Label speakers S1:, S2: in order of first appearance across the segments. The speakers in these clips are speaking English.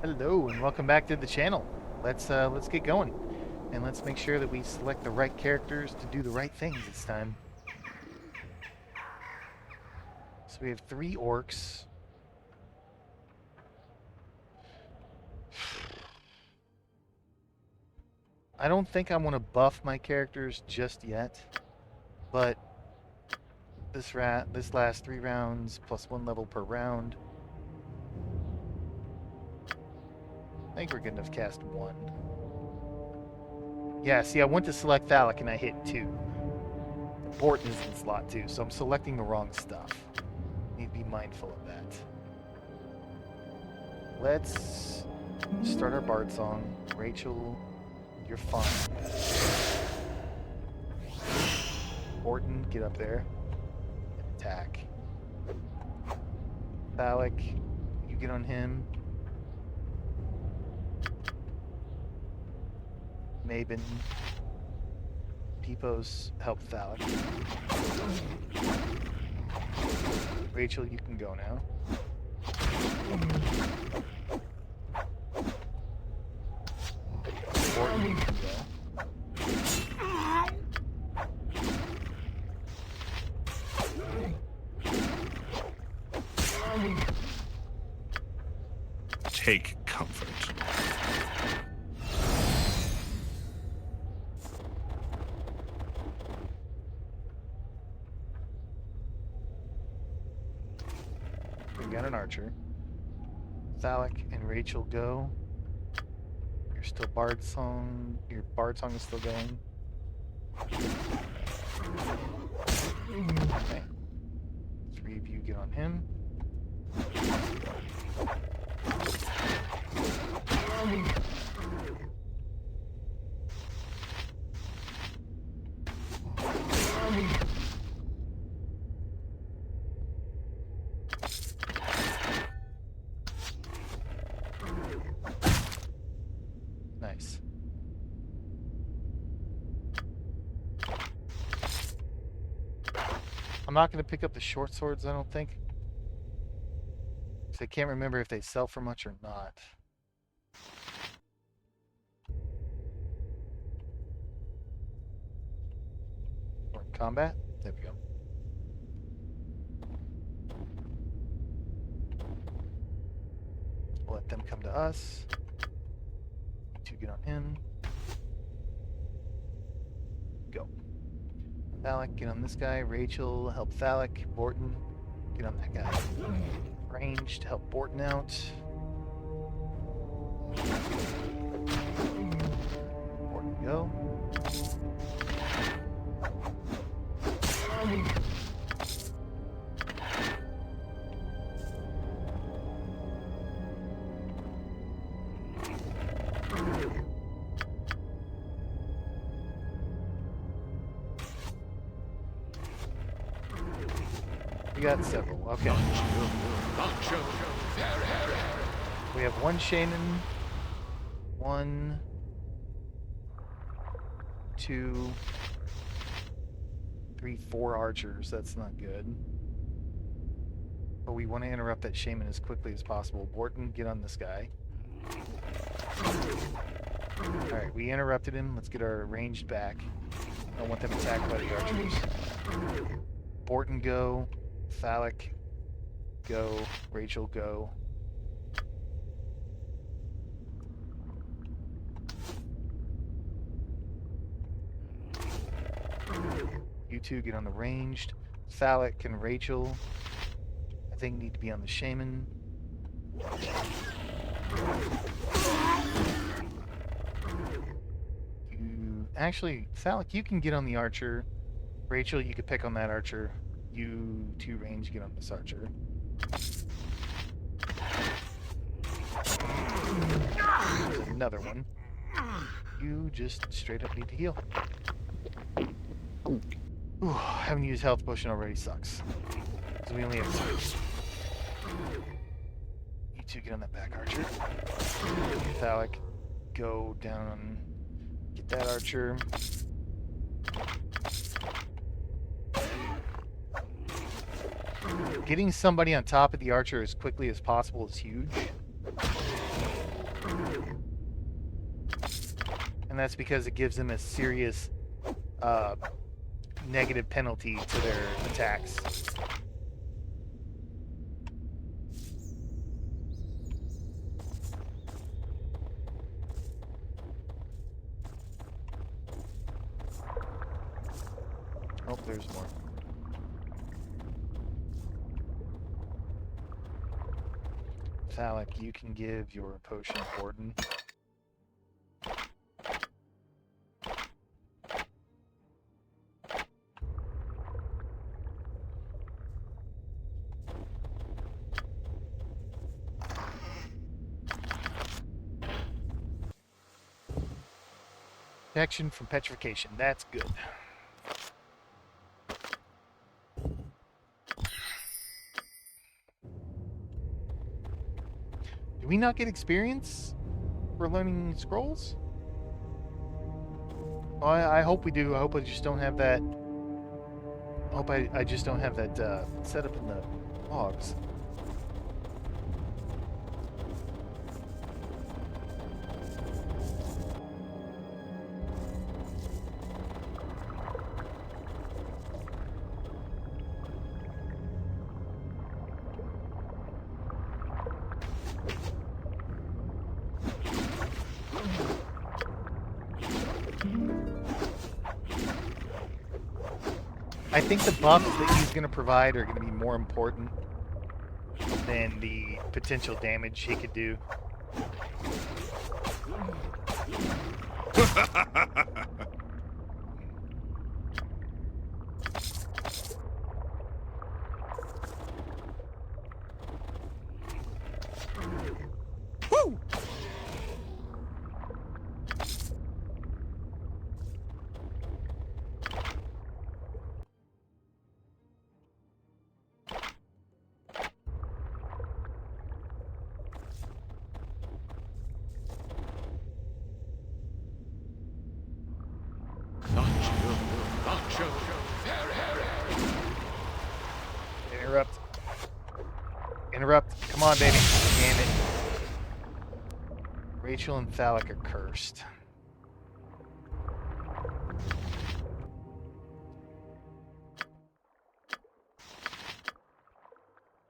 S1: Hello and welcome back to the channel. Let's get going, and let's make sure that we select the right characters to do the right things this time. So we have 3 orcs. I don't think I want to buff my characters just yet, but this last 3 rounds plus 1 level per round. I think we're good enough to cast 1. Yeah, see, I went to select Thalek and I hit 2. Borton is in slot 2, so I'm selecting the wrong stuff. Need to be mindful of that. Let's start our bard song. Rachel, you're fine. Borton, get up there. Attack. Thalek, you get on him. Maven. Peepos, help Thalek. Rachel, you can go now. Borton, you can go.
S2: Take comfort.
S1: We got an archer. Thalek and Rachel go. Your bard song is still going. Okay. 3 of you get on him. Nice. I'm not going to pick up the short swords, I don't think. Because I can't remember if they sell for much or not. We're in combat. There we go. We'll let them come to us. You 2 get on him. Go. Thalek, get on this guy. Rachel, help Thalek. Borton, get on that guy. Ranged, help Borton out. Borton, go. We got several. Okay. We have 1 shaman, 1, 2, 3, 4 archers. That's not good. But we want to interrupt that shaman as quickly as possible. Borton, get on this guy. Alright, we interrupted him. Let's get our ranged back. I don't want them attacked by the archers. Borton, go. Thalek, go. Rachel, go. You 2 get on the ranged. Thalek and Rachel, I think, need to be on the shaman. Actually, Thalek, you can get on the archer. Rachel, you could pick on that archer. You 2 range, get on this archer. There's another one. You just straight up need to heal. Ooh, having used health potion already sucks. So we only have 2. You 2 get on that back archer. Thalek, go down. Get that archer. Getting somebody on top of the archer as quickly as possible is huge. And that's because it gives them a serious negative penalty to their attacks. Oh, there's more. Phallic, you can give your potion to Borden. Protection from petrification. That's good. Do we not get experience for learning scrolls? Oh, I hope we do. I hope I just don't have that. I hope I just don't have that set up in the logs. I think the buffs that he's going to provide are going to be more important than the potential damage he could do. Woo! Interrupt. Interrupt. Come on, baby. Damn it. Rachel and Phallic are cursed.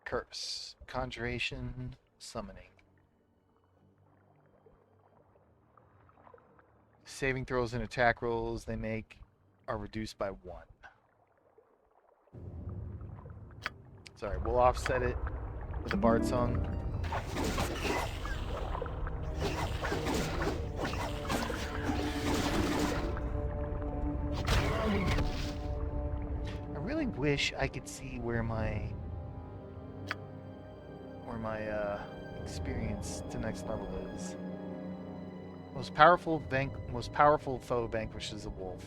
S1: Curse. Conjuration. Summoning. Saving throws and attack rolls they make are reduced by 1. Sorry, we'll offset it with a bard song. I really wish I could see where my experience to next level is. Most powerful foe vanquishes a wolf.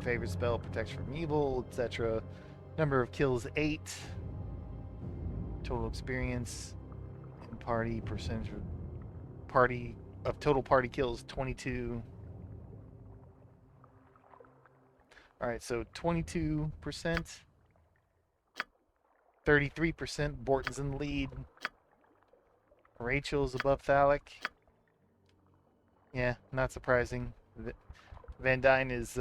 S1: Favorite spell protects from evil, etc. Number of kills 8. Total experience in party percentage of total party kills 22. All right, so 22%, 33%. Borton's in the lead. Rachel's above Phallic. Yeah, not surprising. Van Dyne is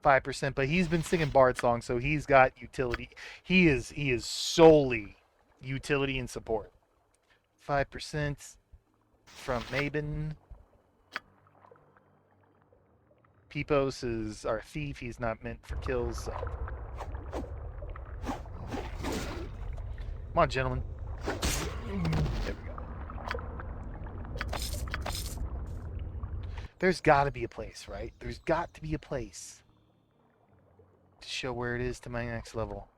S1: 5%, but he's been singing bard songs, so he's got utility. He is solely utility and support. 5% from Mabin. Pipos is our thief. He's not meant for kills. So. Come on, gentlemen. There we go. There's got to be a place, right? There's got to be a place to show where it is to my next level.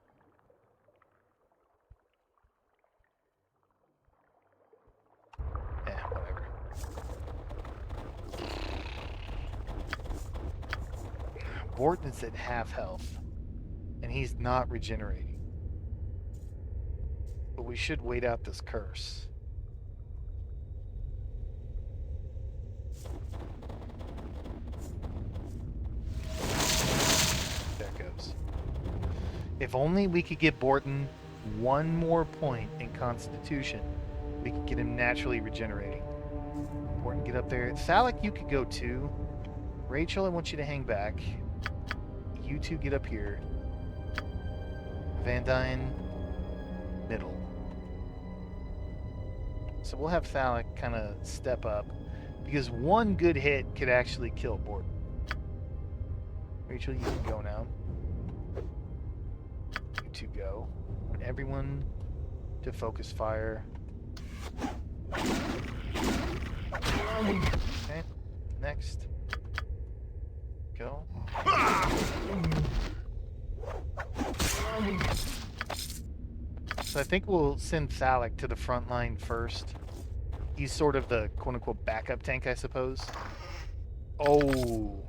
S1: Whatever. Borton's at half health, and he's not regenerating. But we should wait out this curse. There it goes. If only we could get Borton one more point in Constitution, We can get him naturally regenerating. Important, get up there. Thalic, you could go too. Rachel, I want you to hang back. You two get up here. Van Dyne, middle. So we'll have Thalic kind of step up, because one good hit could actually kill Borden. Rachel, you can go now. You two go. Want everyone to focus fire. Okay, next. Go. So I think we'll send Thalic to the front line first. He's sort of the quote-unquote backup tank, I suppose. Oh.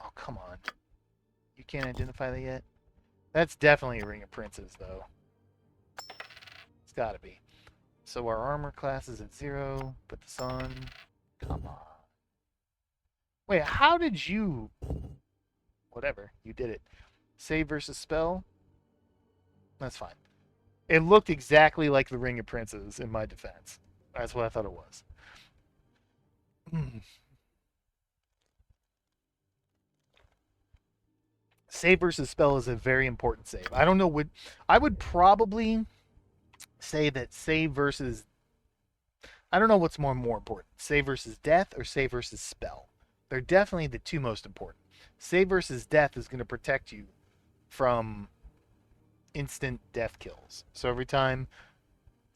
S1: Oh, come on. You can't identify that yet? That's definitely a Ring of Princes, though. It's gotta be. So our armor class is at 0. Put this on. Come on. Wait, how did you... Whatever, you did it. Save versus spell? That's fine. It looked exactly like the Ring of Princes in my defense. That's what I thought it was. Save versus spell is a very important save. I don't know what... I would probably say that save versus... I don't know what's more important. Save versus death or save versus spell. They're definitely the two most important. Save versus death is going to protect you from instant death kills. So every time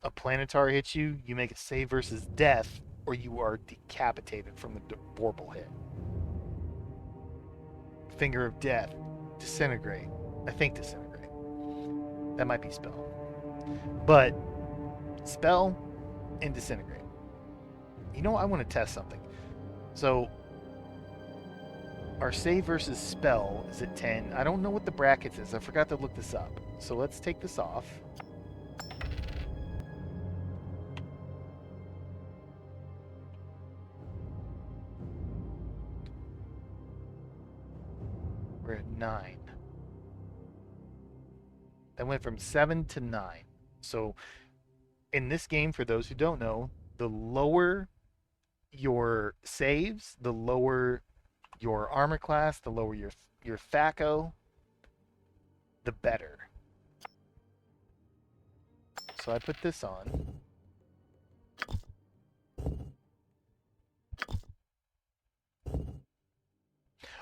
S1: a Planetar hits you, you make a save versus death, or you are decapitated from the Vorpal hit. Finger of Death, Disintegrate. I think Disintegrate. That might be spell. But spell and Disintegrate. You know, I want to test something. So our save versus spell is at 10. I don't know what the brackets is. I forgot to look this up. So let's take this off. We're at 9. That went from 7 to 9. So in this game, for those who don't know, the lower your saves, the lower your armor class, the lower your THAC0, the better. So I put this on.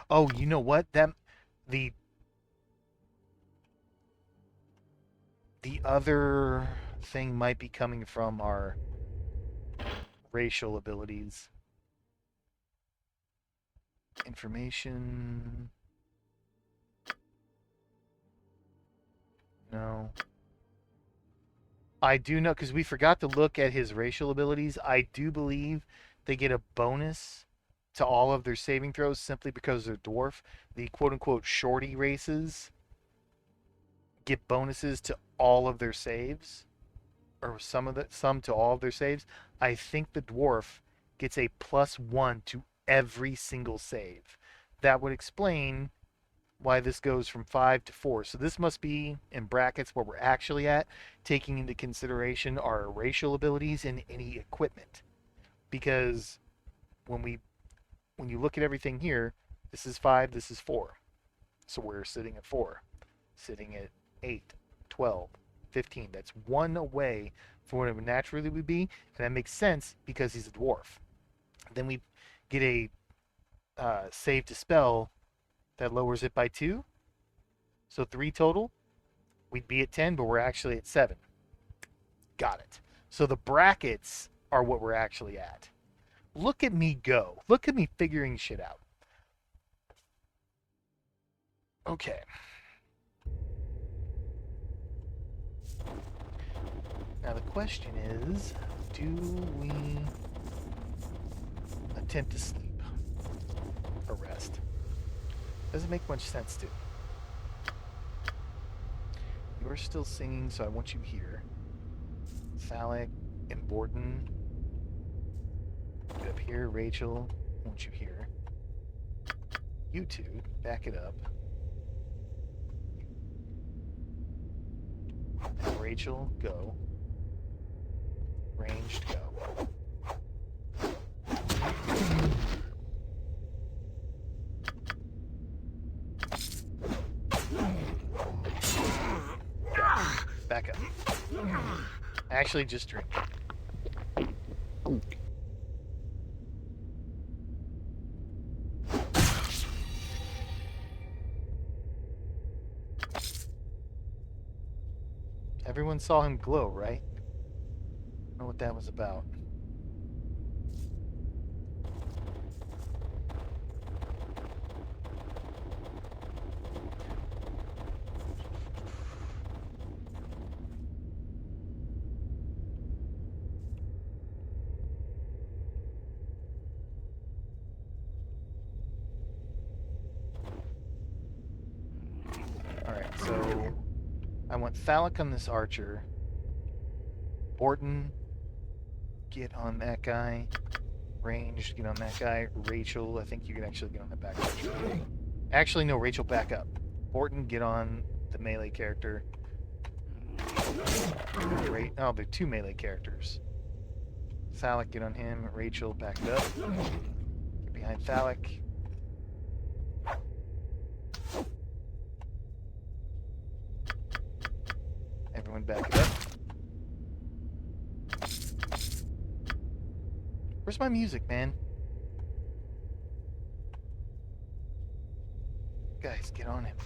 S1: Oh, you know what? The other thing might be coming from our racial abilities. Information. No. I do know, because we forgot to look at his racial abilities. I do believe they get a bonus to all of their saving throws simply because they're dwarf. The quote-unquote shorty races get bonuses to all of their saves, or some to all of their saves. I think the dwarf gets a +1 to every single save. That would explain why this goes from 5 to 4. So this must be, in brackets, where we're actually at, taking into consideration our racial abilities and any equipment. Because when you look at everything here, this is 5, this is 4. So we're sitting at 4. Sitting at 8, 12, 15. That's 1 away from what it would naturally would be. And that makes sense because he's a dwarf. Then we get a save to spell that lowers it by 2. So 3 total. We'd be at 10, but we're actually at 7. Got it. So the brackets are what we're actually at. Look at me go. Look at me figuring shit out. Okay. Now the question is, do we attempt to sleep or rest? Doesn't make much sense to. You're still singing, so I want you here. Thalic and Borden. Get up here, Rachel. I want you here. You two, back it up. Rachel, go. Ranged, go. Back up. Actually, just drink. Everyone saw him glow, right? I don't know what that was about. Alright, so I want Thalak on this archer. Borton, get on that guy. Range, get on that guy. Rachel, I think you can actually get on the back archer. Actually, no, Rachel, back up. Borton, get on the melee character. Great. Oh, they're two melee characters. Thalak, get on him. Rachel, back it up. Get behind Thalak. Everyone back it up. Where's my music, man? Guys, get on him.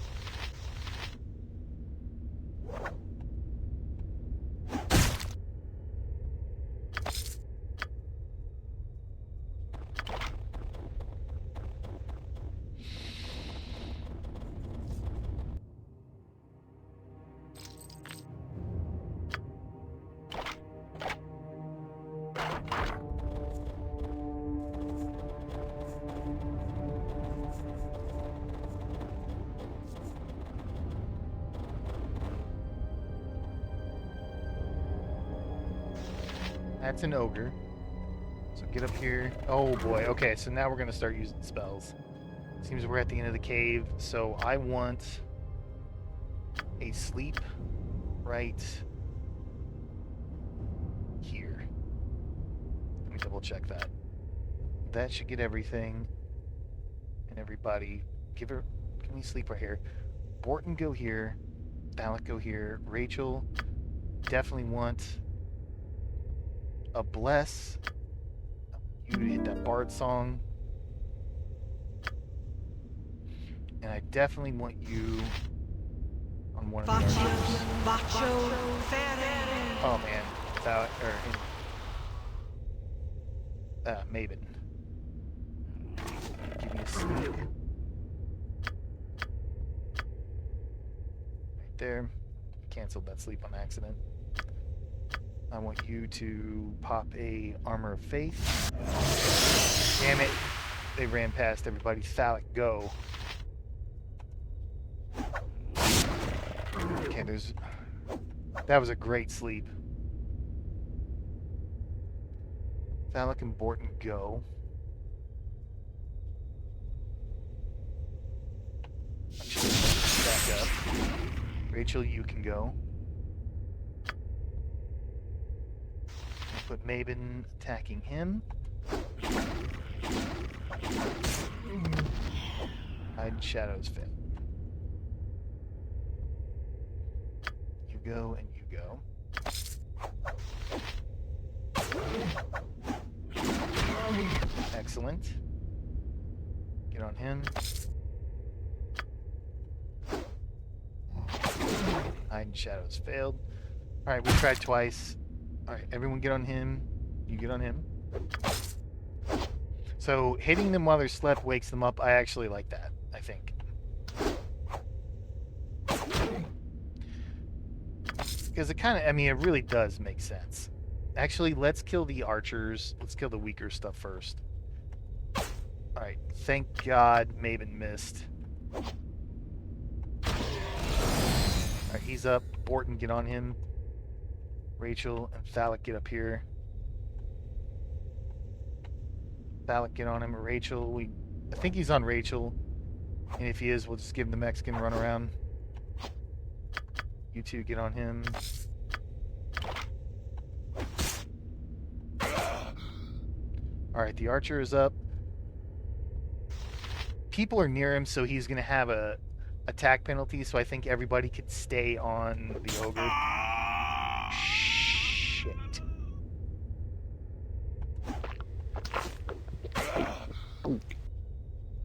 S1: That's an ogre. So get up here. Oh boy. Okay, so now we're going to start using spells. Seems we're at the end of the cave. So I want a sleep right here. Let me double check that. That should get everything. And everybody. Give me sleep right here. Borton, go here. Thalak, go here. Rachel, definitely want a bless. You hit that bard song. And I definitely want you on one of the archers. Oh man, without Maven. Give me a sleep. Right there. Canceled that sleep on accident. I want you to pop a Armor of Faith. Damn it. They ran past everybody. Thalak, go. Okay, that was a great sleep. Thalak and Borton, go. Back up. Rachel, you can go. Put Maven attacking him. Hide shadows fail. You go and you go. Excellent. Get on him. Hide shadows failed. Alright, we tried twice. Alright, everyone get on him. You get on him. So, hitting them while they're slept wakes them up. I actually like that, I think. Because it kind of, I mean, it really does make sense. Actually, let's kill the archers. Let's kill the weaker stuff first. Alright, thank God Maven missed. Alright, he's up. Borton, get on him. Rachel and Thalak, get up here. Thalak, get on him. Rachel, I think he's on Rachel. And if he is, we'll just give him the Mexican run around. You two get on him. Alright, the archer is up. People are near him, so he's going to have a attack penalty, so I think everybody could stay on the ogre. Shit.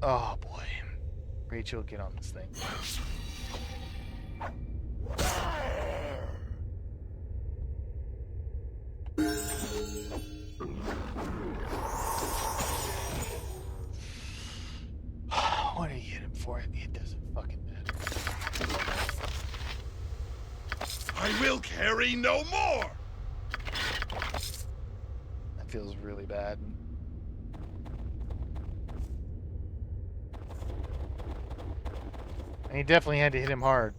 S1: Oh boy. Rachel, get on this thing. What do you hit him for? It doesn't fucking matter.
S2: I will carry no more!
S1: That feels really bad. And he definitely had to hit him hard.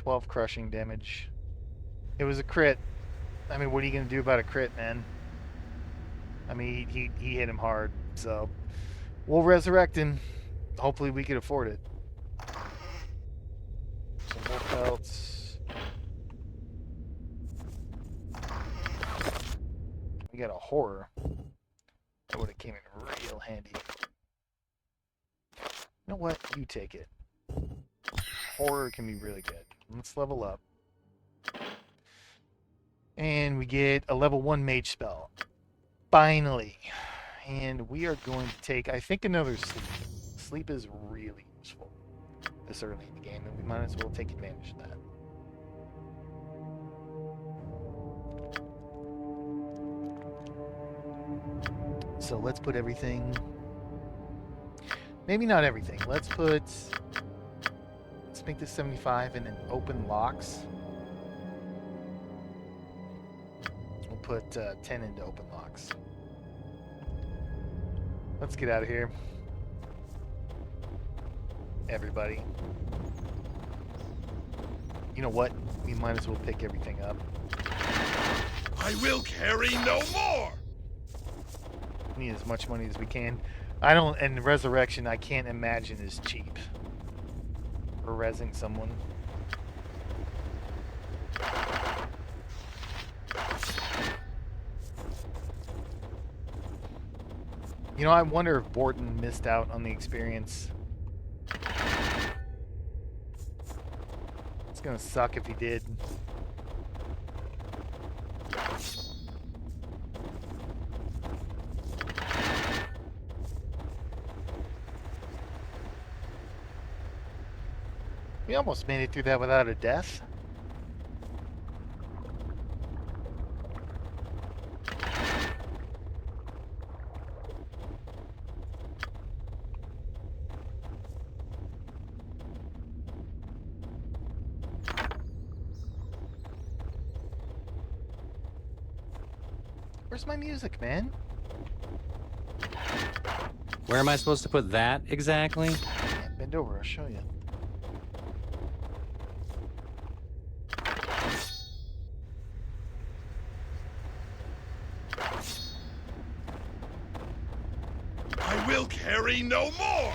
S1: $12 crushing damage. It was a crit. I mean, what are you going to do about a crit, man? I mean, he hit him hard, so we'll resurrect him. Hopefully we can afford it. Some more pelts. We got a horror. That would have came in real handy. You know what? You take it. Horror can be really good. Let's level up. And we get a level 1 mage spell. Finally. And we are going to take, I think, another sleep. Sleep is really useful this early in the game, and we might as well take advantage of that. So let's put everything... Maybe not everything. Let's make this 75 and then open locks. We'll put 10 into open locks. Let's get out of here. Everybody. You know what? We might as well pick everything up.
S2: I will carry no more!
S1: We need as much money as we can. And resurrection, I can't imagine is cheap. For rezzing someone. You know, I wonder if Borton missed out on the experience. It's gonna suck if he did. We almost made it through that without a death. Where's my music, man?
S3: Where am I supposed to put that exactly?
S1: Yeah, bend over, I'll show you.
S2: I will carry no more!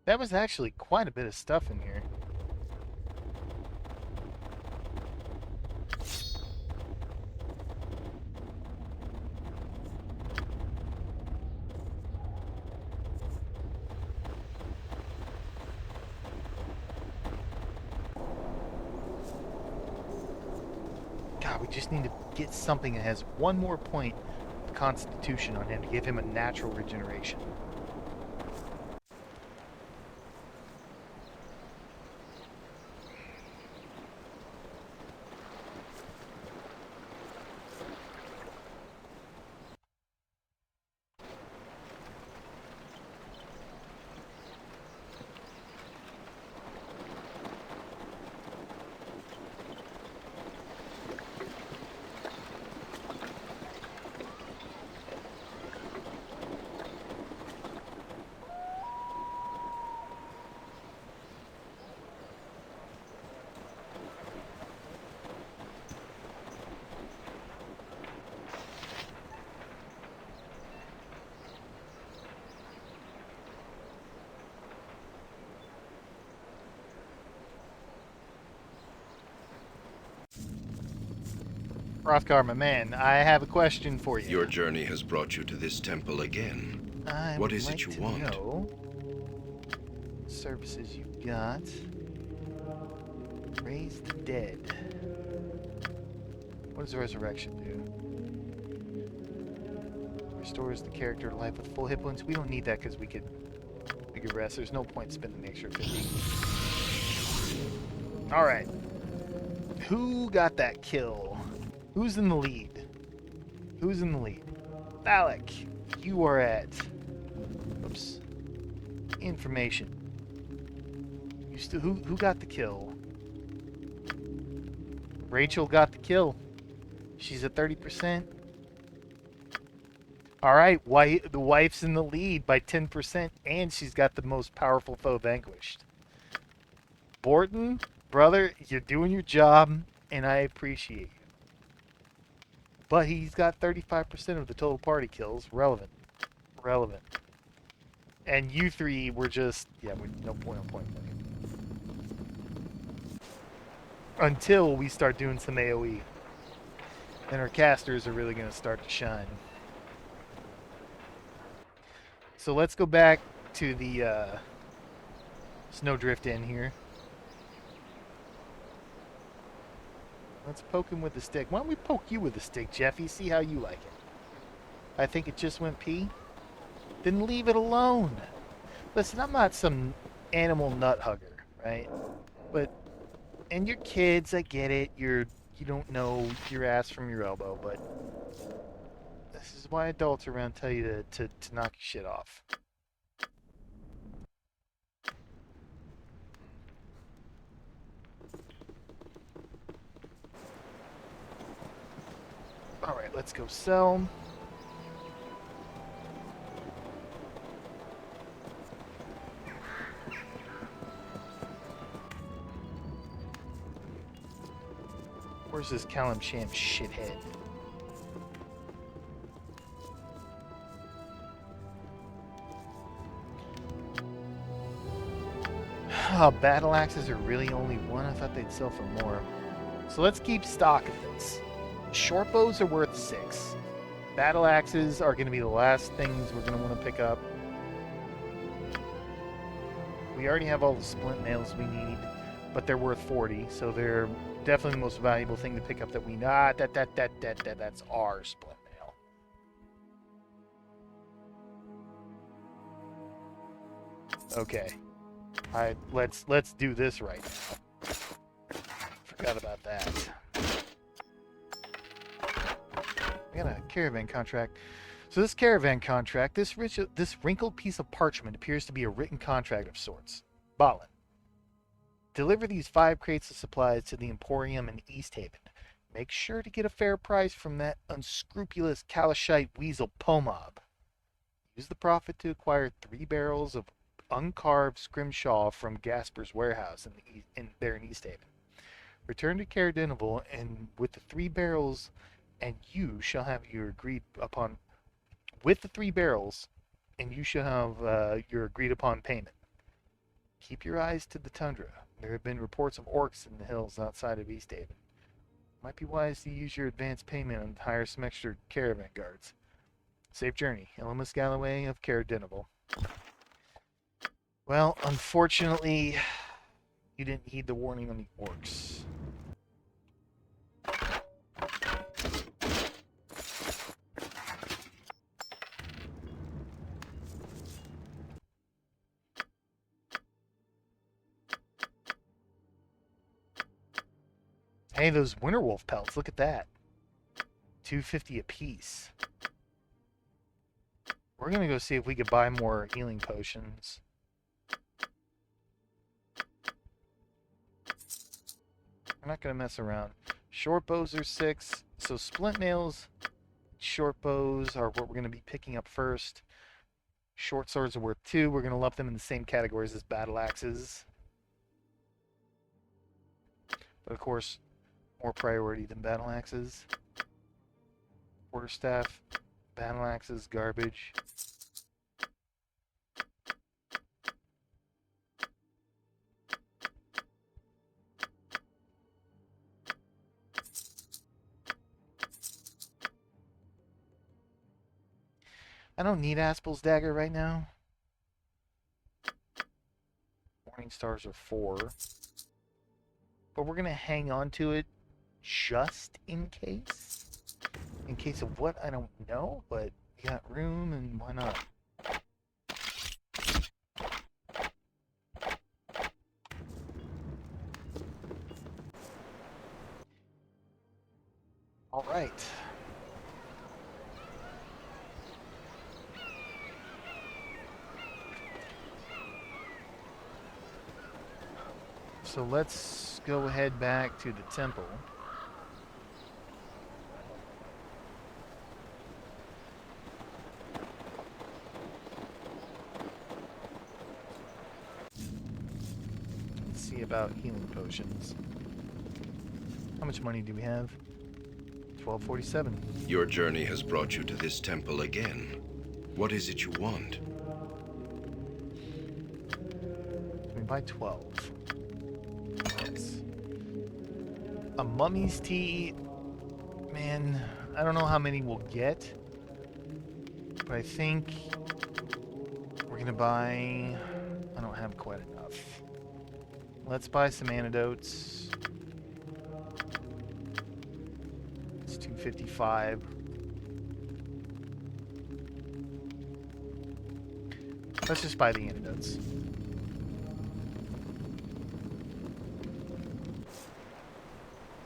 S1: That was actually quite a bit of stuff in here. God, we just need to get something that has one more point of constitution on him to give him a natural regeneration. Rothgar, my man, I have a question for you.
S2: Your journey has brought you to this temple again.
S1: I
S2: What
S1: would
S2: is
S1: like
S2: it you
S1: to
S2: want?
S1: know services you got. Raise the dead. What does resurrection do? Restores the character to life with full hit points. We don't need that because we could rest. There's no point spending the extra 50. Alright. Who got that kill? Who's in the lead? Who's in the lead? Alec, you are at... Oops. Information. You still... Who got the kill? Rachel got the kill. She's at 30%. Alright, the wife's in the lead by 10%, and she's got the most powerful foe vanquished. Borton, brother, you're doing your job, and I appreciate you. But he's got 35% of the total party kills. Relevant. And you three were just... Yeah, no point on point. Until we start doing some AoE. Then our casters are really going to start to shine. So let's go back to the Snowdrift Inn here. Let's poke him with the stick. Why don't we poke you with the stick, Jeffy? See how you like it. I think it just went pee. Then leave it alone. Listen, I'm not some animal nut hugger, right? But, and your kids, I get it. You don't know your ass from your elbow, but this is why adults around tell you to knock your shit off. Alright, let's go sell. Where's this Callum Sham shithead? Oh, battle axes are really only one? I thought they'd sell for more. So let's keep stock of this. Short bows are worth 6. Battle axes are going to be the last things we're going to want to pick up. We already have all the splint nails we need, but they're worth 40, so they're definitely the most valuable thing to pick up that we... that's our splint nail. Okay. Let's do this right now. Forgot about that. We got a caravan contract. So this caravan contract, this wrinkled piece of parchment appears to be a written contract of sorts. Balin. Deliver these 5 crates of supplies to the Emporium in East Haven. Make sure to get a fair price from that unscrupulous Kalashite weasel Pomob. Use the profit to acquire 3 barrels of uncarved scrimshaw from Gasper's warehouse there in East Haven. Return to Caradenival and with the 3 barrels, and you shall have your agreed upon. With the 3 barrels, and you shall have your agreed upon payment. Keep your eyes to the tundra. There have been reports of orcs in the hills outside of East Haven. Might be wise to use your advance payment and hire some extra caravan guards. Safe journey, Illumis Galloway of Caradenival. Well, unfortunately, you didn't heed the warning on the orcs. Hey, those Winterwolf pelts, look at that. 250 a piece. We're gonna go see if we could buy more healing potions. We're not gonna mess around. Short bows are 6, so splint nails, short bows are what we're gonna be picking up first. Short swords are worth 2. We're gonna lump them in the same categories as battle axes. But of course, more priority than battle axes. Quarterstaff, battle axes, garbage. I don't need Aspel's dagger right now. Morning stars are 4. But we're going to hang on to it just in case. In case of what, I don't know, but we got room and why not? All right. So let's go ahead back to the temple. Let's see about healing potions. How much money do we have? 1247.
S2: Your journey has brought you to this temple again. What is it you want?
S1: We buy 12. Yes. A mummy's tea. Man, I don't know how many we'll get. But I think we're gonna buy... I don't have quite enough. Let's buy some antidotes. It's 255. Let's just buy the antidotes.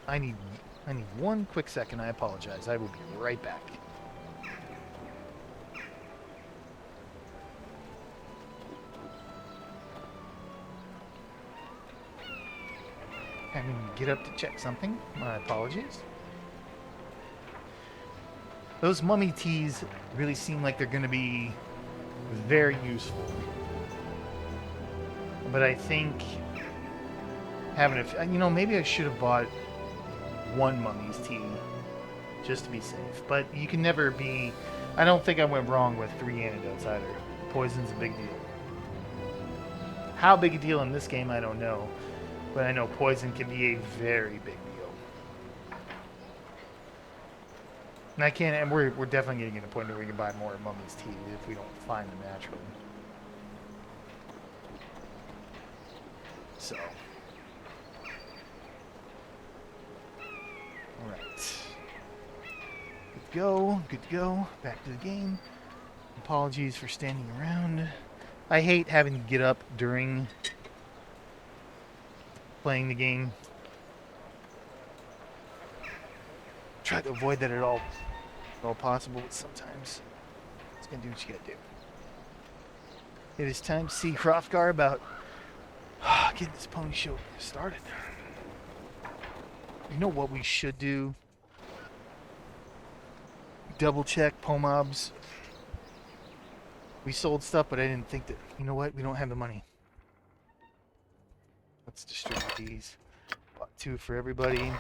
S1: I need one quick second. I apologize. I will be right back. I mean, get up to check something. My apologies. Those mummy teas really seem like they're going to be very useful. But I think having a... You know, maybe I should have bought one mummy's tea just to be safe. But you can never be... I don't think I went wrong with 3 antidotes either. Poison's a big deal. How big a deal in this game, I don't know. But I know poison can be a very big deal. And I can't... And we're definitely getting to the point where we can buy more mummy's tea if we don't find them naturally. So... Alright. Good to go. Good to go. Back to the game. Apologies for standing around. I hate having to get up during playing the game. Try to avoid that at all possible, but sometimes it's gonna do what you gotta do. It is time to see Hrothgar about getting this pony show started. You know what we should do? Double check Pomobs. We sold stuff, but I didn't think that... You know what? We don't have the money. Let's distribute these. Bought 2 for everybody.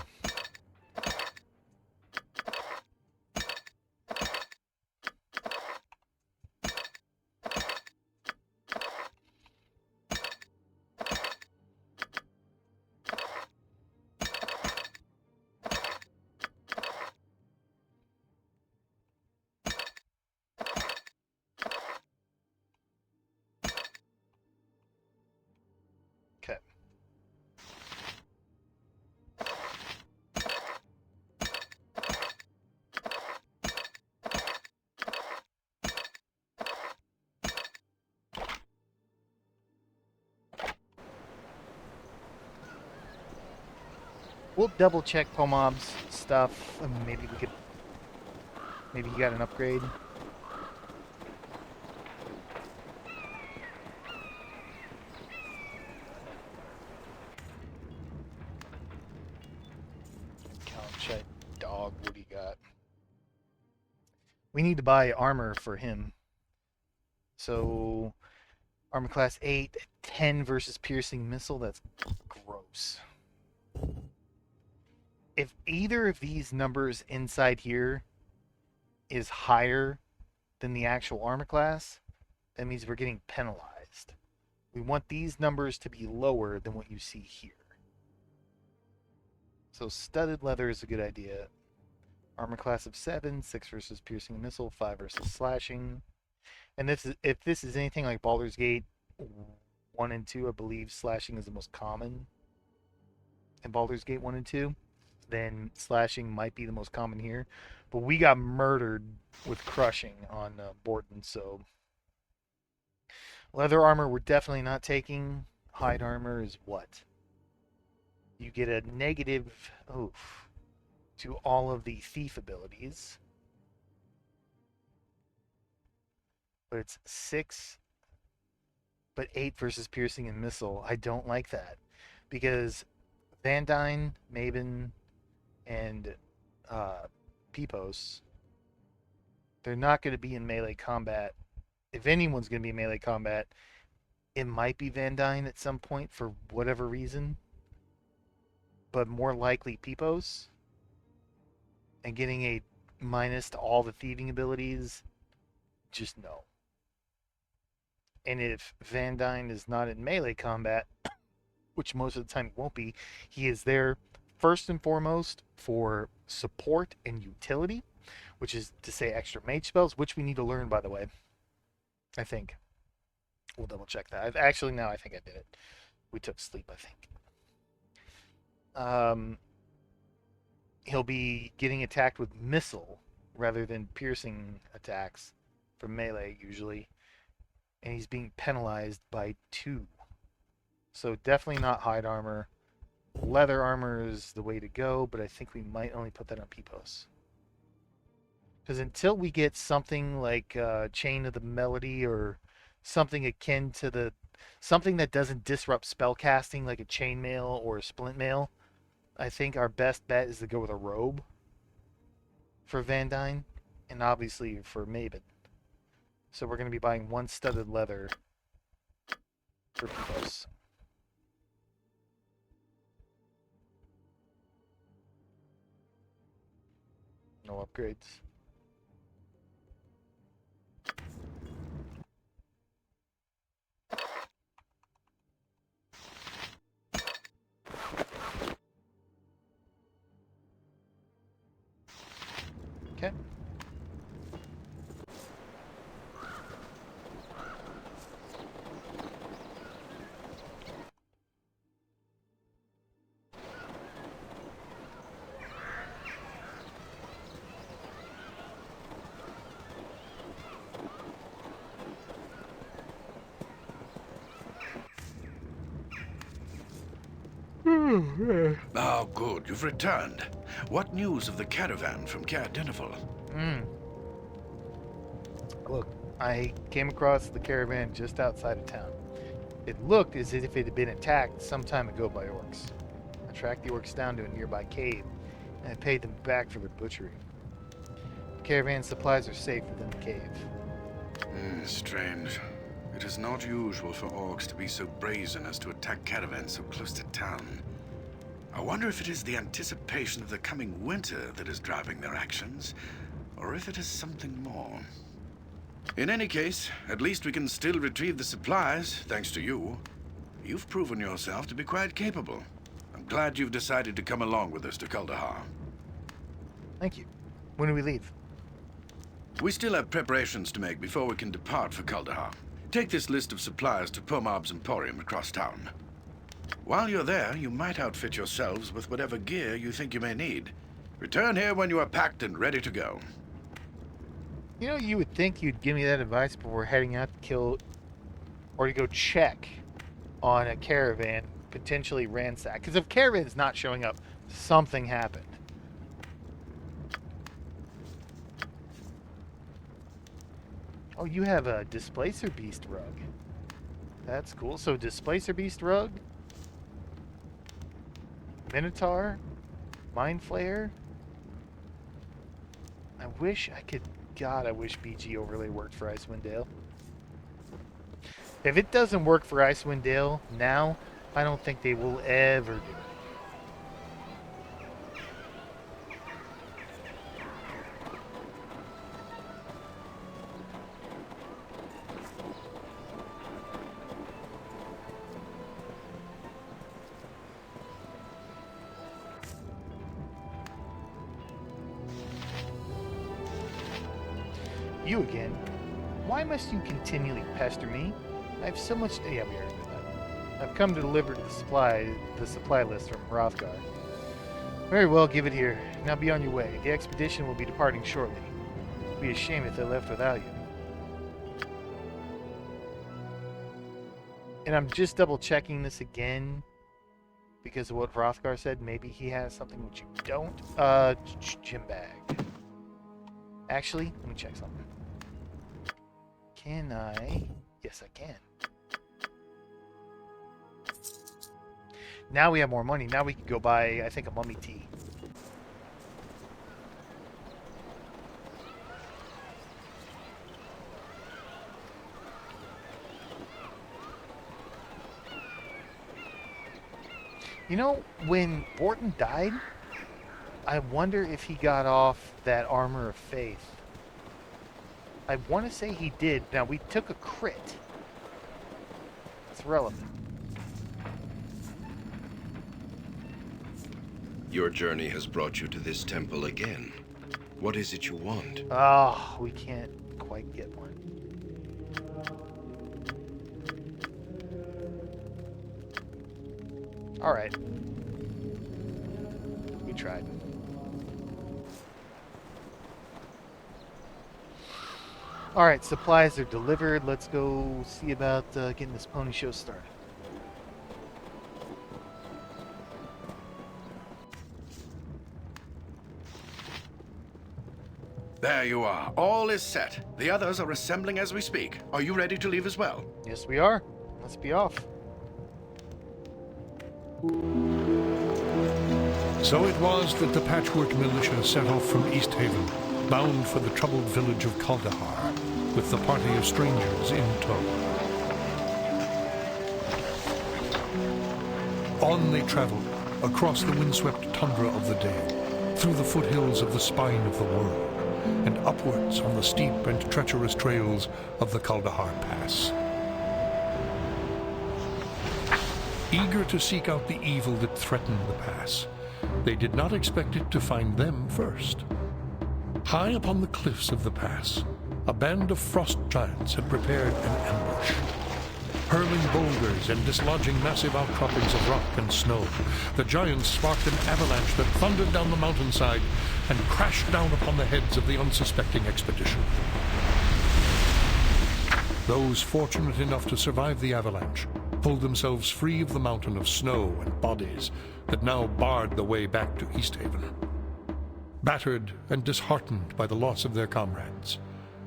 S1: Okay. We'll double check Pomob's stuff. I mean, maybe we could... Maybe he got an upgrade. Count check dog. What do you got? We need to buy armor for him. So, armor class 8, 10 versus piercing missile. That's gross. If either of these numbers inside here is higher than the actual armor class, that means we're getting penalized. We want these numbers to be lower than what you see here. So studded leather is a good idea. Armor class of 7, 6 versus piercing missile, 5 versus slashing. And if this is anything like Baldur's Gate 1 and 2, I believe slashing is the most common in Baldur's Gate 1 and 2, then slashing might be the most common here. But we got murdered with crushing on Borton, so leather armor we're definitely not taking. Hide armor is what? You get a negative oof to all of the thief abilities. But it's 6 but 8 versus piercing and missile. I don't like that because Van Dyne, Maven, and Pipos, they're not going to be in melee combat. If anyone's going to be in melee combat, it might be Van Dyne at some point for whatever reason, but more likely Pipos. And getting a minus to all the thieving abilities, just no. And if Van Dyne is not in melee combat, which most of the time it won't be, he is there first and foremost for support and utility, which is to say extra mage spells, which we need to learn, by the way. I think. We'll double check that. Actually, now I think I did it. We took sleep, I think. He'll be getting attacked with missile rather than piercing attacks for melee, usually. And he's being penalized by 2. So definitely not hide armor. Leather armor is the way to go, but I think we might only put that on Pipos. Because until we get something like Chain of the Melody or something akin to the... something that doesn't disrupt spellcasting like a chainmail or a splint mail, I think our best bet is to go with a robe for Van Dyne and obviously for Maven. So we're going to be buying 1 studded leather for Pipos. No upgrades. Okay.
S2: Oh, good. You've returned. What news of the caravan from Caer Dineval?
S1: Look, I came across the caravan just outside of town. It looked as if it had been attacked some time ago by orcs. I tracked the orcs down to a nearby cave, and I paid them back for their butchery. The caravan supplies are safe within the cave.
S2: Strange. It is not usual for orcs to be so brazen as to attack caravans so close to town. I wonder if it is the anticipation of the coming winter that is driving their actions, or if it is something more. In any case, at least we can still retrieve the supplies, thanks to you. You've proven yourself to be quite capable. I'm glad you've decided to come along with us to Kuldahar.
S1: Thank you. When do we leave?
S2: We still have preparations to make before we can depart for Kuldahar. Take this list of supplies to Pomarb's Emporium across town. While you're there, you might outfit yourselves with whatever gear you think you may need. Return here when you are packed and ready to go.
S1: You know, you would think you'd give me that advice before heading out to kill or to go check on a caravan potentially ransacked. Because if caravan's not showing up, something happened. Oh, you have a Displacer Beast rug. That's cool. So Displacer Beast rug, Minotaur, Mind Flayer. I wish I could... God, I wish BG Overlay worked for Icewind Dale. If it doesn't work for Icewind Dale now, I don't think they will ever do it. You again. Why must you continually pester me? I have so much... Yeah, we already did that. I've come to deliver the supply list from Hrothgar. Very well, give it here. Now be on your way. The expedition will be departing shortly. It would be a shame if they left without you. And I'm just double checking this again because of what Hrothgar said. Maybe he has something which you don't. Gym bag. Actually, let me check something. Can I? Yes, I can. Now we have more money. Now we can go buy, I think, a mummy tea. You know, when Borton died, I wonder if he got off that Armor of Faith. I want to say he did. Now, we took a crit. It's relevant.
S4: Your journey has brought you to this temple again. What is it you want?
S1: Oh, we can't quite get one. Alright. We tried. Alright, supplies are delivered. Let's go see about getting this pony show started.
S2: There you are. All is set. The others are assembling as we speak. Are you ready to leave as well?
S1: Yes, we are. Let's be off.
S5: So it was that the Patchwork Militia set off from East Haven, bound for the troubled village of Kaldahar, with the party of strangers in tow. On they traveled, across the windswept tundra of the day, through the foothills of the spine of the world, and upwards on the steep and treacherous trails of the Kaldahar Pass. Eager to seek out the evil that threatened the pass, they did not expect it to find them first. High upon the cliffs of the pass, a band of frost giants had prepared an ambush. Hurling boulders and dislodging massive outcroppings of rock and snow, the giants sparked an avalanche that thundered down the mountainside and crashed down upon the heads of the unsuspecting expedition. Those fortunate enough to survive the avalanche pulled themselves free of the mountain of snow and bodies that now barred the way back to East Haven. Battered and disheartened by the loss of their comrades,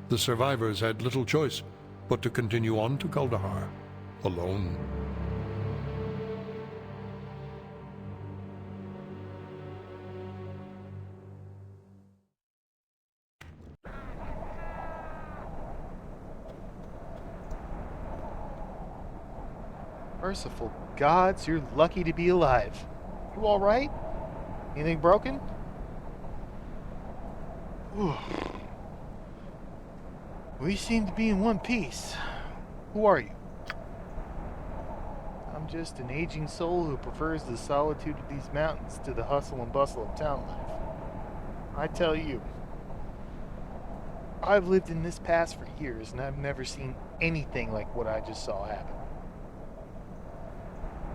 S5: the survivors had little choice but to continue on to Kaldahar, alone.
S1: Merciful gods, you're lucky to be alive. You all right? Anything broken? Whew. We seem to be in one piece. Who are you? I'm just an aging soul who prefers the solitude of these mountains to the hustle and bustle of town life. I tell you, I've lived in this pass for years and I've never seen anything like what I just saw happen.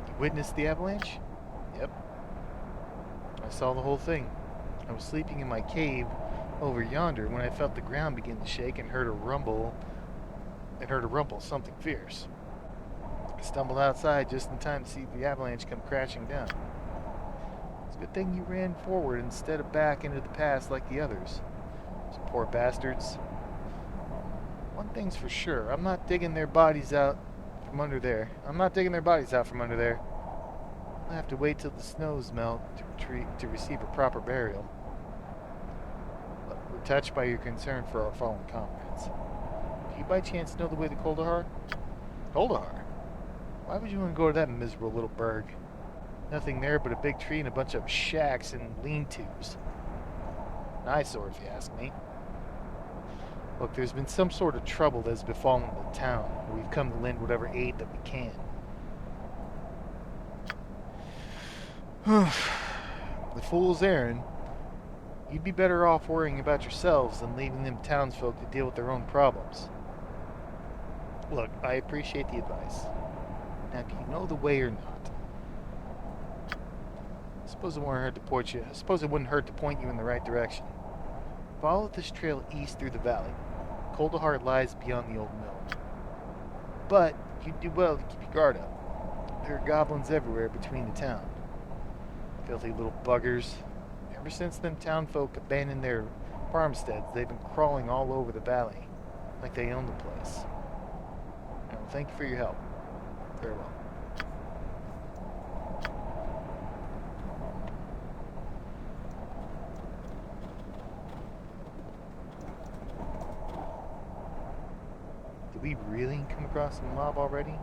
S1: You witnessed the avalanche? Yep. I saw the whole thing. I was sleeping in my cave over yonder when I felt the ground begin to shake and heard a rumble, something fierce. I stumbled outside just in time to see the avalanche come crashing down. It's a good thing you ran forward instead of back into the pass like the others. Those poor bastards. One thing's for sure, I'm not digging their bodies out from under there. I'll have to wait till the snows melt to receive a proper burial. But we're touched by your concern for our fallen comrades. Do you by chance know the way to Kaldahar? Kaldahar? Why would you want to go to that miserable little burg? Nothing there but a big tree and a bunch of shacks and lean-tos. An eyesore, if you ask me. Look, there's been some sort of trouble that has befallen the town, and we've come to lend whatever aid that we can. The fool's errand. You'd be better off worrying about yourselves than leaving them townsfolk to deal with their own problems. Look, I appreciate the advice. Now, do you know the way or not? I suppose it wouldn't hurt to point you. I suppose it wouldn't hurt to point you in the right direction. Follow this trail east through the valley. Coldahart lies beyond the old mill. But you'd do well to keep your guard up. There are goblins everywhere between the town. Filthy little buggers. Ever since them townfolk abandoned their farmsteads, they've been crawling all over the valley, like they own the place. Well, thank you for your help. Farewell. Did we really come across a mob already?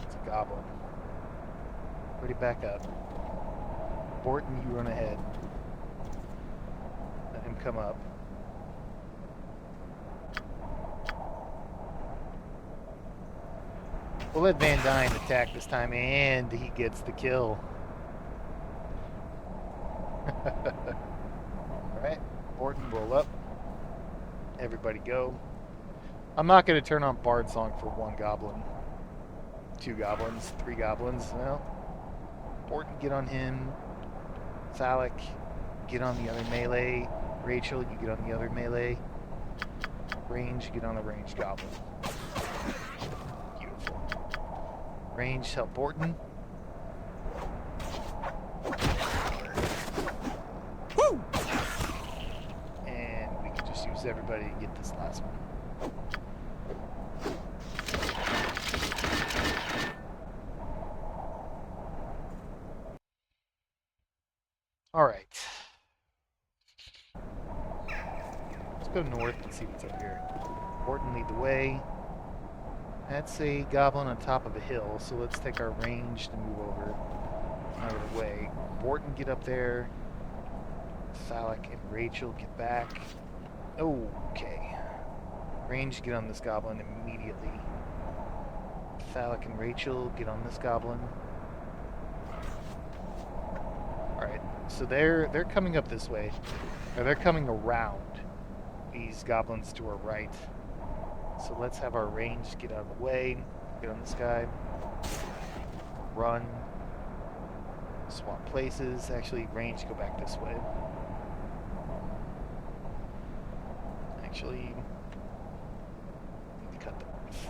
S1: It's a goblin. Ready, back up. Borton, you run ahead. Let him come up. We'll let Van Dyne attack this time, and he gets the kill. Alright, Borton, roll up. Everybody go. I'm not going to turn on Bard Song for one goblin. 2 goblins, 3 goblins. Well, Borton, get on him. Thalic, get on the other melee. Rachel, you get on the other melee. Range, get on the ranged goblin. Beautiful. Range, help Borton. Woo! And we can just use everybody to get this last one. Alright. Let's go north and see what's up here. Borton, lead the way. That's a goblin on top of a hill, so let's take our range to move over out of the way. Borton, get up there. Thalic and Rachel, get back. Okay. Range, get on this goblin immediately. Thalic and Rachel, get on this goblin. Alright, so they're coming up this way. Or they're coming around these goblins to our right. So let's have our range get out of the way. Get on this guy. Run. Swap places. Actually, range, go back this way. Actually, need to cut them off.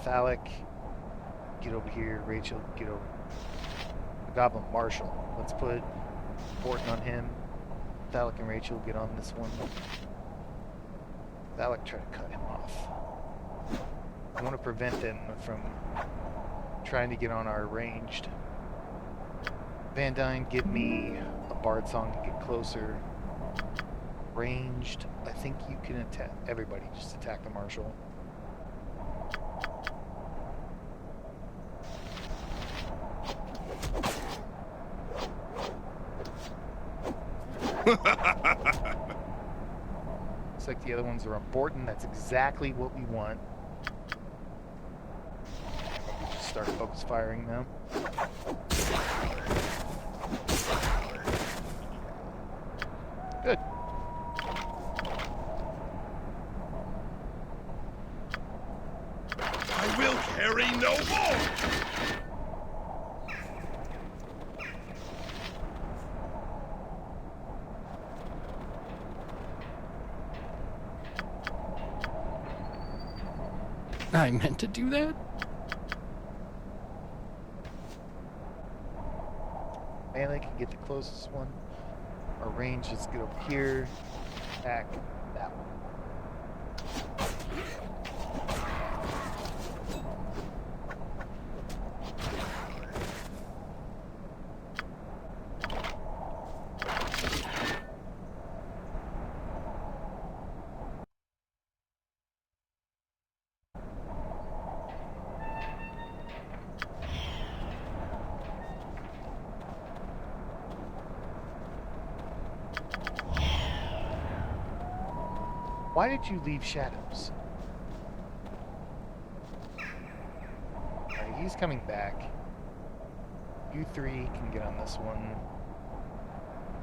S1: Thalic, get over here. Rachel, get over. The Goblin Marshal. Let's put Borton on him. Thalic and Rachel, get on this one. Thalic, try to cut him off. I want to prevent them from trying to get on our ranged. Van Dyne, give me a Bard Song to get closer. Ranged, I think you can attack everybody, just attack the Marshal. Looks like the other ones are on Borton. That's exactly what we want. We just start focus firing now. Good.
S2: I will carry no more!
S3: I meant to do that?
S1: Melee can get the closest one. Our range is good over here. Attack that one. Why did you leave shadows? Alright, he's coming back. You 3 can get on this one.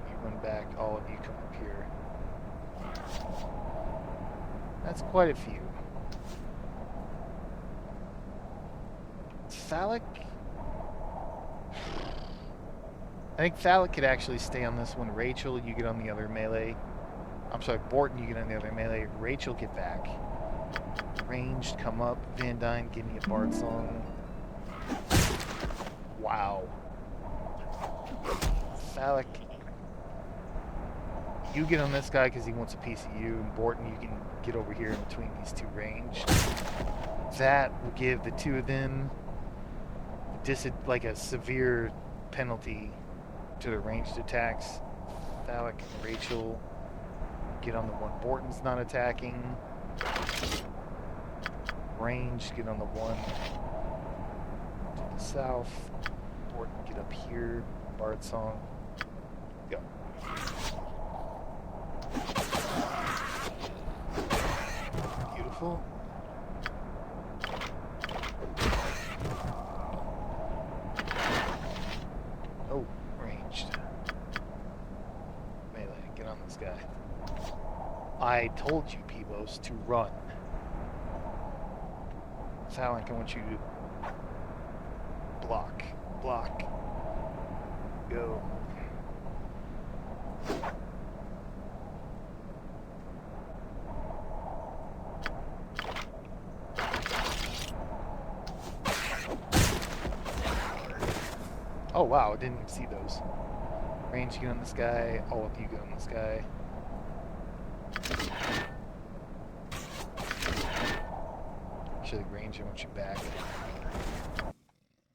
S1: You run back, all of you come up here. That's quite a few. Phallic? I think Phallic could actually stay on this one. Rachel, you get on the other melee. I'm sorry, Borton, you get on the other melee. Rachel, get back. Ranged, come up. Van Dyne, give me a Bard song. Wow. Phallic, you get on this guy because he wants a piece of you, and Borton, you can get over here in between these two ranged. That will give the two of them like a severe penalty to the ranged attacks. Phallic and Rachel get on the one Borton's not attacking. Ranged, get on the one to the south. Borton, get up here. Bard song. Go. Beautiful. Oh, ranged. Melee, get on this guy. I told you, Peebos, to run. Phallic, I want you to block. Block. Go. Oh wow, I didn't even see those. Range, get on this guy. All of you get on this guy. Actually, range, I want you back.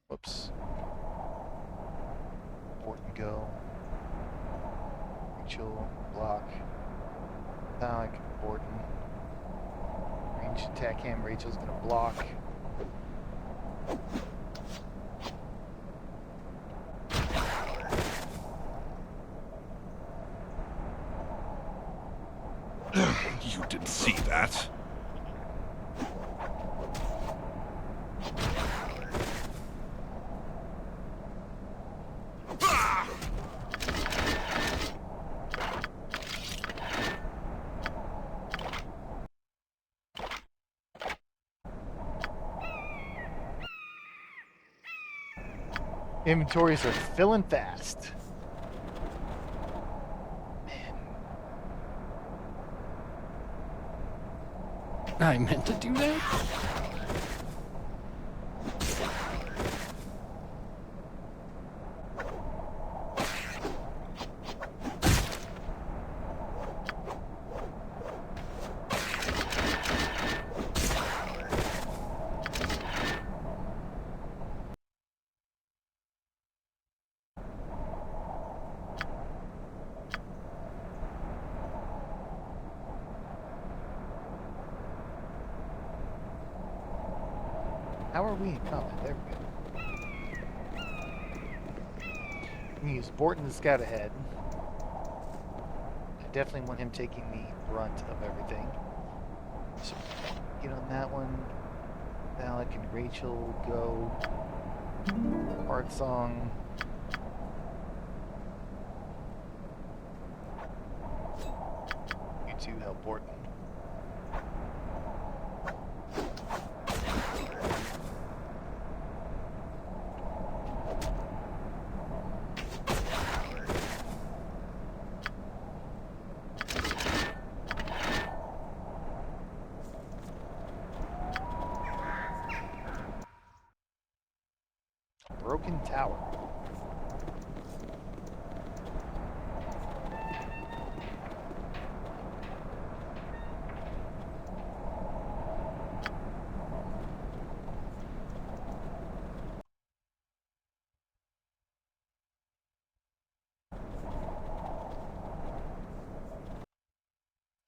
S1: Whoops. Borton, go. Rachel, block. Phallic, Borton. Range, attack him. Rachel's gonna block.
S6: You didn't see that.
S1: Inventories are filling fast.
S3: I meant to do that?
S1: How are we in combat? There we go. I'm gonna use Borton to scout ahead. I definitely want him taking the brunt of everything. So get on that one. Phallic and Rachel go. Bard song. You two help Borton. Broken tower.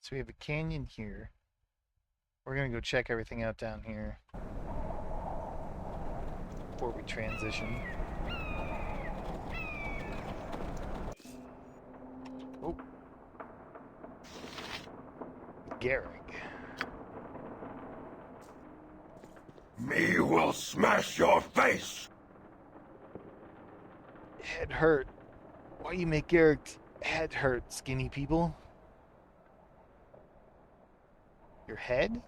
S1: So we have a canyon here. We're gonna go check everything out down here before we transition. Oh. Garrick.
S6: Me will smash your face!
S1: Head hurt. Why you make Garrick's head hurt, skinny people? Your head?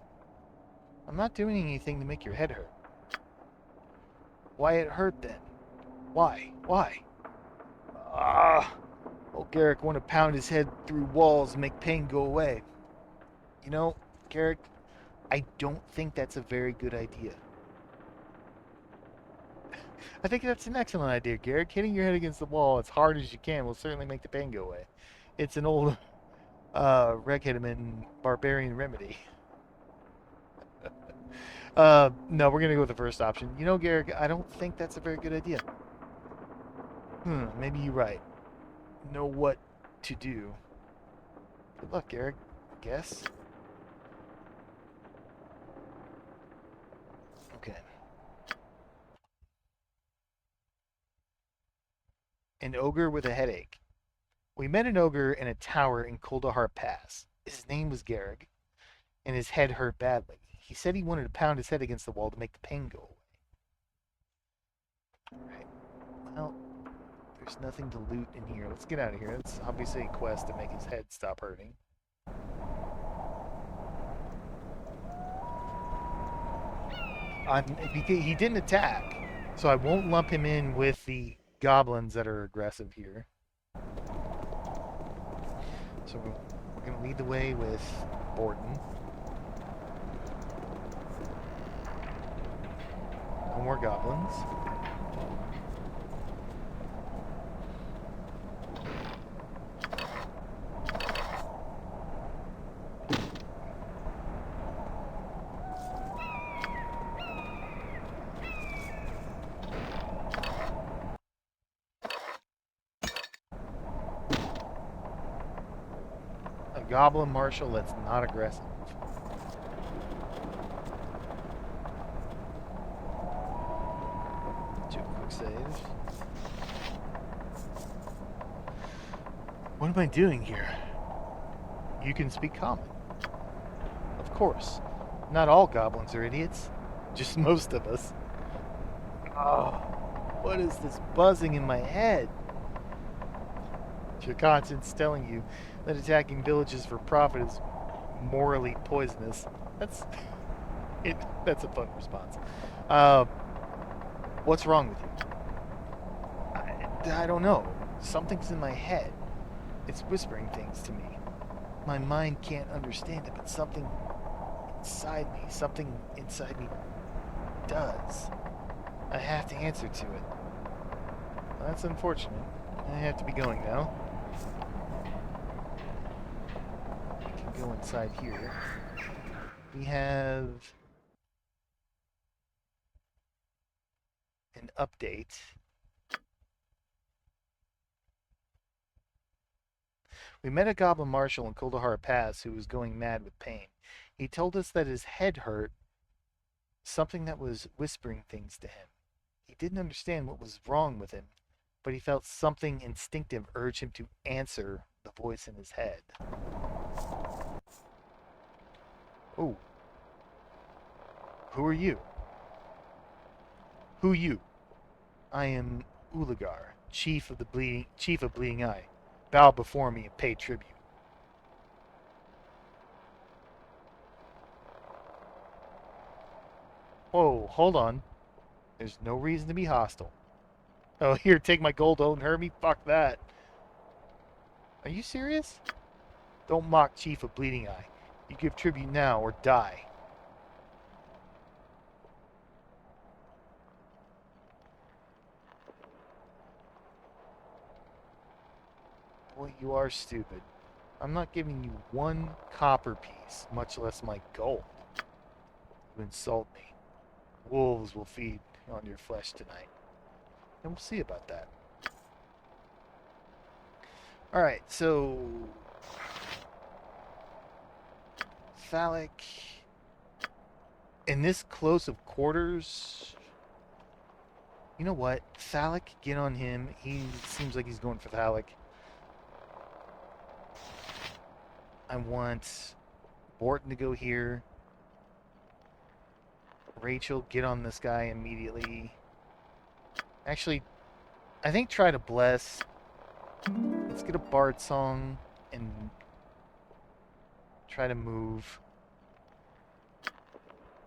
S1: I'm not doing anything to make your head hurt. Why it hurt then? Why? Why? Ah! Old Garrick wanted to pound his head through walls and make pain go away. You know, Garrick, I don't think that's a very good idea. I think that's an excellent idea, Garrick. Hitting your head against the wall as hard as you can will certainly make the pain go away. It's an old Reghedaman barbarian remedy. No, we're gonna go with the first option. You know, Garrick, I don't think that's a very good idea. Maybe you're right. Know what to do. Good luck, Garrick. I guess. Okay. An ogre with a headache. We met an ogre in a tower in Kuldahar Pass. His name was Garrick, and his head hurt badly. He said he wanted to pound his head against the wall to make the pain go away. Alright. Well, there's nothing to loot in here. Let's get out of here. It's obviously a quest to make his head stop hurting. He didn't attack, so I won't lump him in with the goblins that are aggressive here. So we're going to lead the way with Borton. No more goblins. A goblin marshal that's not aggressive. Two quick saves. What am I doing here? You can speak common. Of course. Not all goblins are idiots. Just most of us. Oh, what is this buzzing in my head? Your conscience telling you that attacking villages for profit is morally poisonous. That's a fun response. What's wrong with you? I don't know. Something's in my head. It's whispering things to me. My mind can't understand it, but something inside me does. I have to answer to it. Well, that's unfortunate. I have to be going now. I can go inside here. We have an update. We met a goblin marshal in Kuldahar Pass who was going mad with pain. He told us that his head hurt, something that was whispering things to him. He didn't understand what was wrong with him, but he felt something instinctive urge him to answer the voice in his head. Oh. Who are you? Who you? I am Ulagar, chief of Bleeding Eye. Bow before me and pay tribute. Whoa, hold on. There's no reason to be hostile. Oh, here, take my gold, don't hurt me? Fuck that. Are you serious? Don't mock Chief of Bleeding Eye. You give tribute now or die. Boy, you are stupid. I'm not giving you one copper piece, much less my gold. You insult me. Wolves will feed on your flesh tonight. And we'll see about that. Alright, so... Thalic... In this close of quarters... You know what? Thalic, get on him. He seems like he's going for Thalic. I want Borton to go here. Rachel, get on this guy immediately. Actually, I think try to bless. Let's get a bard song and try to move.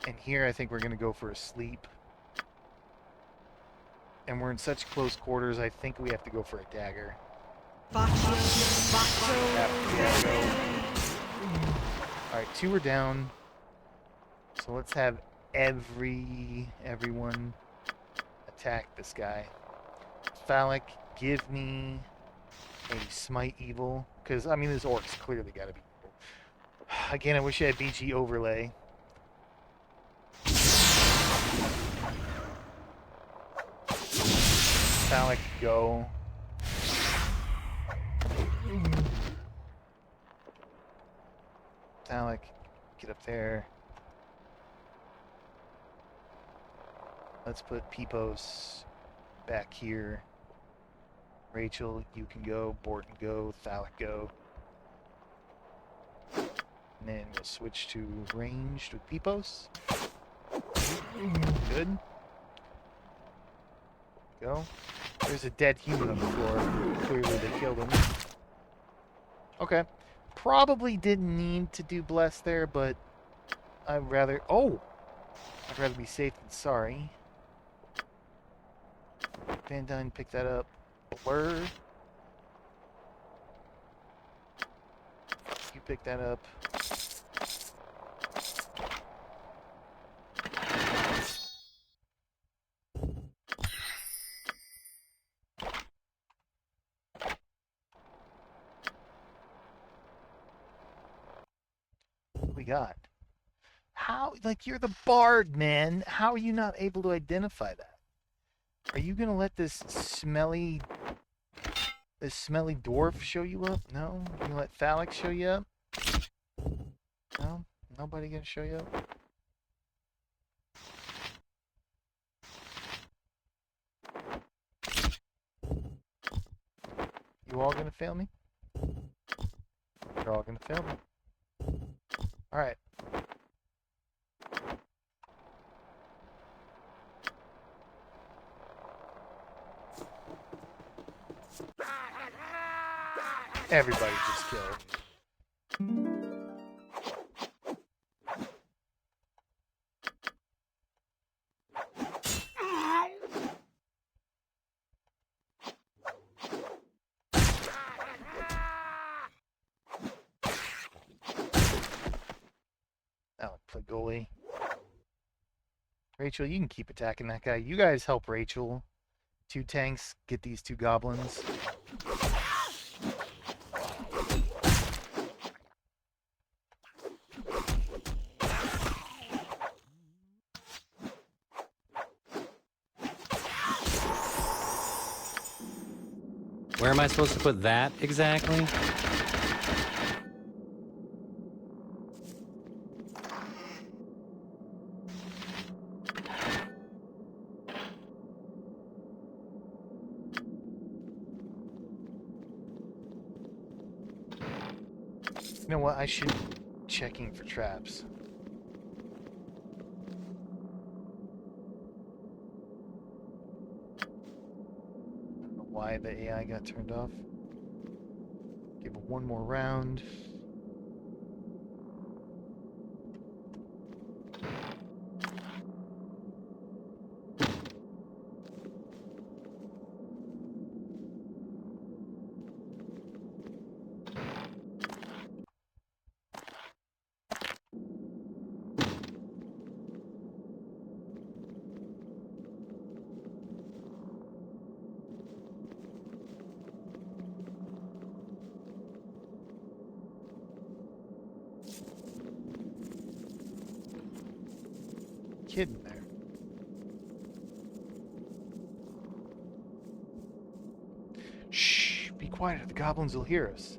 S1: And here I think we're going to go for a sleep. And we're in such close quarters, I think we have to go for a dagger. Alright, 2 are down. So let's have everyone attack this guy. Phallic, give me a smite evil. Because, I mean, this orc's clearly got to be evil. Again, I wish I had BG overlay. Phallic, go. Phallic, get up there. Let's put Peepos back here. Rachel, you can go. Borton, go. Phallic, go. And then we'll switch to ranged with Peepos. Good. Go. There's a dead human on the floor. Clearly they killed him. Okay. Probably didn't need to do bless there, but I'd rather... Oh! I'd rather be safe than sorry. Van Dyne, pick that up. Blur. You pick that up. What do we got? How, like, you're the bard, man. How are you not able to identify that? Are you gonna let this smelly dwarf show you up? No? You gonna let Phallic show you up? No? Nobody gonna show you up? You all gonna fail me? You're all gonna fail me. Alright. Everybody just killed. Oh, play goalie. Rachel, you can keep attacking that guy. You guys help Rachel. 2 tanks, get these 2 goblins.
S3: Where am I supposed to put that exactly?
S1: You know what? I should be checking for traps. I don't know why the AI got turned off. Give it 1 more round. Kid in there. Shh! Be quiet or the goblins will hear us.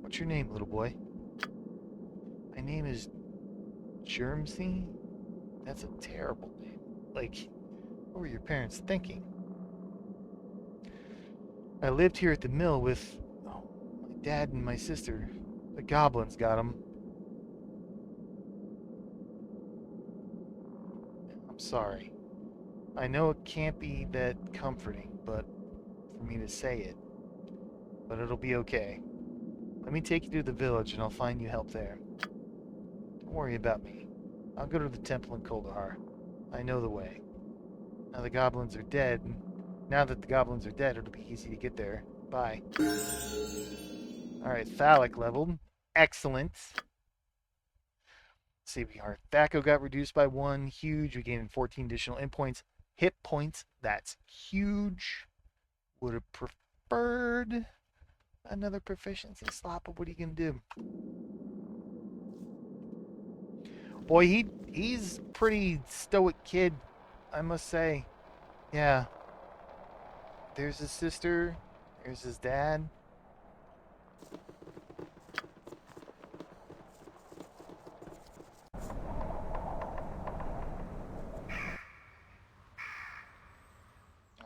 S1: What's your name, little boy? My name is Germsy? That's a terrible name. Like, what were your parents thinking? I lived here at the mill with my dad and my sister. The goblins got him. I'm sorry. I know it can't be that comforting, but for me to say it. But it'll be okay. Let me take you to the village and I'll find you help there. Don't worry about me. I'll go to the temple in Koldahar. I know the way. Now the goblins are dead. Now that the goblins are dead, it'll be easy to get there. Bye. Alright, Thalek leveled. Excellent. Let's see, our Thaco got reduced by 1. Huge. We gained 14 additional hit points. That's huge. Would have preferred another proficiency slot, but what are you going to do? Boy, he's pretty stoic kid, I must say. Yeah. There's his sister. There's his dad.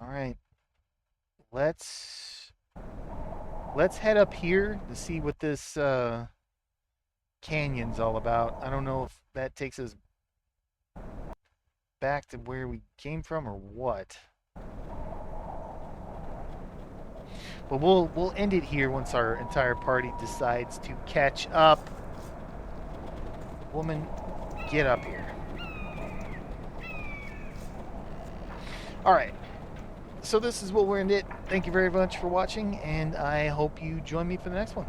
S1: All right. Let's head up here to see what this canyon's all about. I don't know if that takes us back to where we came from or what. But we'll end it here once our entire party decides to catch up. Woman, get up here. All right. So this is what we're in it. Thank you very much for watching, and I hope you join me for the next one.